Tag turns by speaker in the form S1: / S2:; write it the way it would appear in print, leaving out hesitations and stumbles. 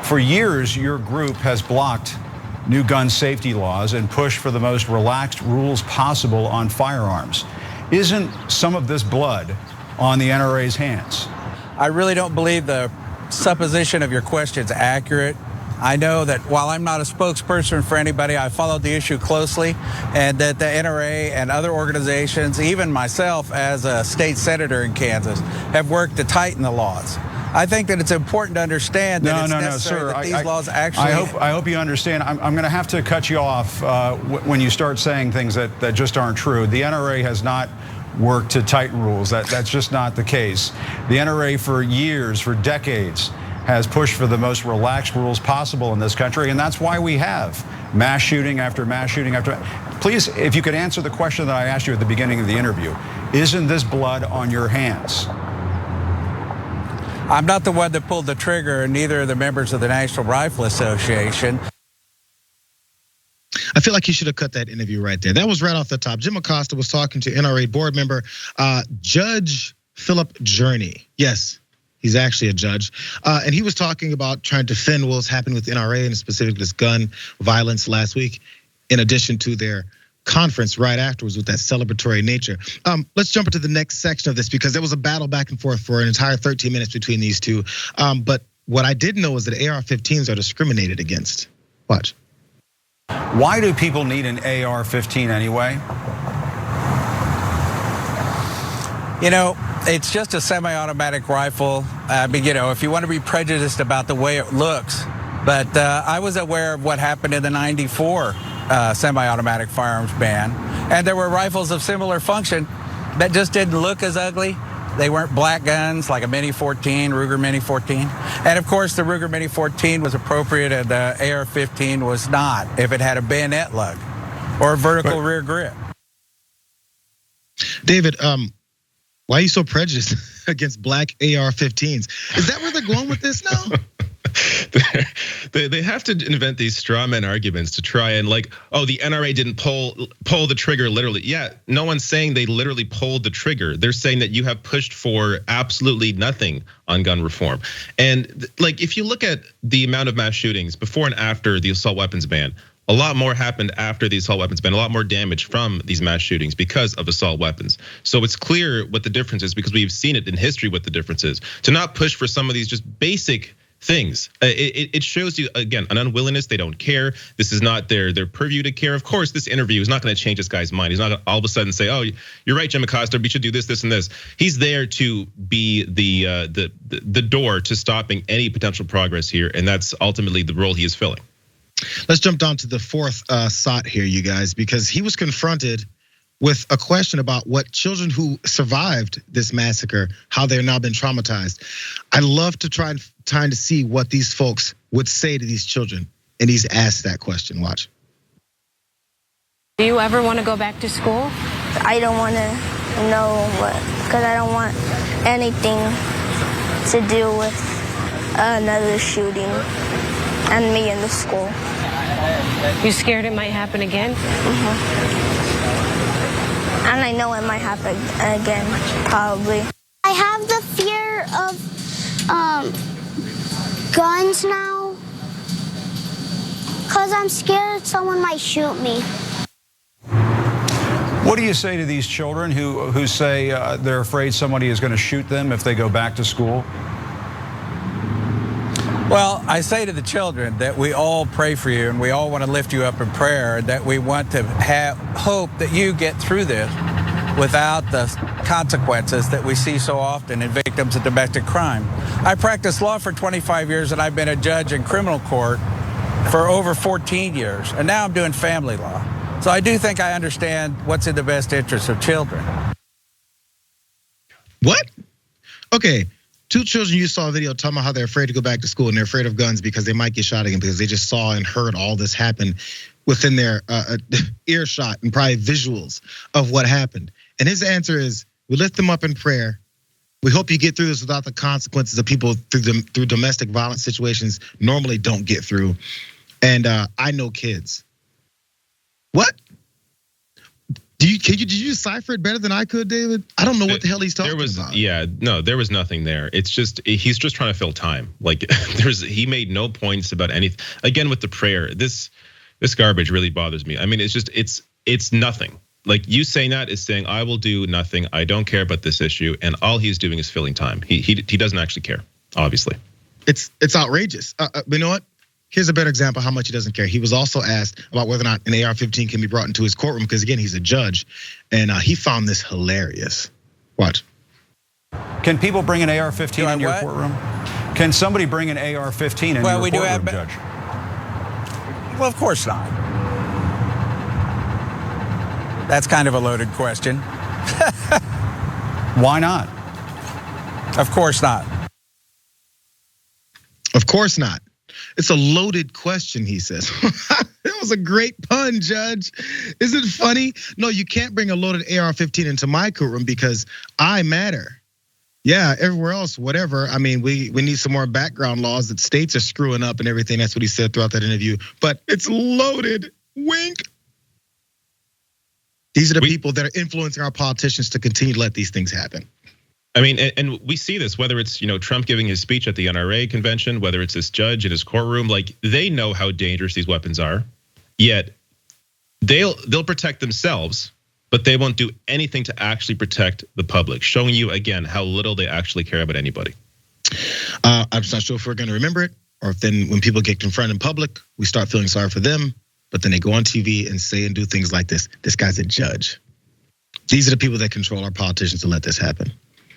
S1: For years, your group has blocked new gun safety laws and pushed for the most relaxed rules possible on firearms. Isn't some of this blood on the NRA's hands?
S2: I really don't believe the supposition of your question is accurate. I know that while I'm not a spokesperson for anybody, I followed the issue closely, and that the NRA and other organizations, even myself as a state senator in Kansas, have worked to tighten the laws. I think that it's important to understand that it's necessary that these laws actually...
S1: I hope you understand. I'm going to have to cut you off when you start saying things that just aren't true. The NRA has not worked to tighten rules. That's just not the case. The NRA for years, for decades, has pushed for the most relaxed rules possible in this country, and that's why we have mass shooting after mass shooting after... Please, if you could answer the question that I asked you at the beginning of the interview, isn't this blood on your hands?
S2: I'm not the one that pulled the trigger, and neither are the members of the National Rifle Association.
S3: I feel like he should have cut that interview right there. That was right off the top. Jim Acosta was talking to NRA board member Judge Philip Journey. Yes, he's actually a judge. And he was talking about trying to defend what was happening with NRA and specifically this gun violence last week, in addition to their conference right afterwards with that celebratory nature. Let's jump into the next section of this because there was a battle back and forth for an entire 13 minutes between these two. But what I did know is that AR-15s are discriminated against. Watch.
S1: Why do people need an AR-15 anyway?
S2: You know, it's just a semi-automatic rifle. I mean, you know, if you want to be prejudiced about the way it looks, but I was aware of what happened in the '94 semi-automatic firearms ban, and there were rifles of similar function that just didn't look as ugly. They weren't black guns like a Mini 14, Ruger Mini 14. And of course, the Ruger Mini 14 was appropriate and the AR-15 was not if it had a bayonet lug or a vertical rear grip.
S3: David, why are you so prejudiced against black AR-15s? Is that where they're going with this now?
S4: They have to invent these straw man arguments to try and like, oh, the NRA didn't pull the trigger literally. Yeah, no one's saying they literally pulled the trigger. They're saying that you have pushed for absolutely nothing on gun reform. And like, if you look at the amount of mass shootings before and after the assault weapons ban, a lot more happened after the assault weapons ban, a lot more damage from these mass shootings because of assault weapons. So it's clear what the difference is because we've seen it in history what the difference is. To not push for some of these just basic things. It shows you, again, an unwillingness. They don't care. This is not their purview to care. Of course, this interview is not going to change this guy's mind. He's not gonna all of a sudden say, oh, you're right, Jim Acosta, we should do this, this, and this. He's there to be the door to stopping any potential progress here. And that's ultimately the role he is filling.
S3: Let's jump down to the fourth SOT here, you guys, because he was confronted with a question about what children who survived this massacre, how they've now been traumatized. I love to trying to see what these folks would say to these children. And he's asked that question, watch.
S5: Do you ever want to go back to school?
S6: I don't want to know what, because I don't want anything to do with another shooting and me in the school.
S5: You scared it might happen again?
S6: And I know it might happen again, probably.
S7: I have the fear of guns now, because I'm scared someone might shoot me.
S1: What do you say to these children who say they're afraid somebody is going to shoot them if they go back to school?
S2: Well, I say to the children that we all pray for you and we all want to lift you up in prayer, that we want to have hope that you get through this without the consequences that we see so often in victims of domestic crime. I practiced law for 25 years and I've been a judge in criminal court for over 14 years. And now I'm doing family law. So I do think I understand what's in the best interest of children.
S3: What? Okay. Two children, you saw a video talking about how they're afraid to go back to school and they're afraid of guns because they might get shot again because they just saw and heard all this happen within their earshot and probably visuals of what happened. And his answer is, we lift them up in prayer. We hope you get through this without the consequences of people through domestic violence situations normally don't get through. And I know kids. What? Did you decipher it better than I could, David? I don't know what the hell he's talking about.
S4: Yeah, no, there was nothing there. It's just he's just trying to fill time. Like he made no points about anything. Again, with the prayer, this garbage really bothers me. I mean, it's nothing. Like you saying that is saying I will do nothing. I don't care about this issue, and all he's doing is filling time. He doesn't actually care, obviously.
S3: It's outrageous. You know what? Here's a better example of how much he doesn't care. He was also asked about whether or not an AR-15 can be brought into his courtroom because, again, he's a judge, and he found this hilarious. Watch.
S1: Can people bring an AR-15 in your courtroom? Can somebody bring an AR-15 in your courtroom, Judge?
S2: Well, of course not. That's kind of a loaded question.
S1: Why not?
S2: Of course not.
S3: Of course not. It's a loaded question, he says. That was a great pun, Judge. Is it funny? No, you can't bring a loaded AR-15 into my courtroom because I matter. Yeah, everywhere else, whatever. I mean, we need some more background laws that states are screwing up and everything. That's what he said throughout that interview. But it's loaded. Wink. These are the people that are influencing our politicians to continue to let these things happen.
S4: I mean, and we see this, whether it's Trump giving his speech at the NRA convention, whether it's this judge in his courtroom, like they know how dangerous these weapons are, yet they'll protect themselves, but they won't do anything to actually protect the public, showing you again how little they actually care about anybody.
S3: I'm not sure if we're going to remember it, or if then when people get confronted in public, we start feeling sorry for them, but then they go on TV and say and do things like this. This guy's a judge. These are the people that control our politicians to let this happen.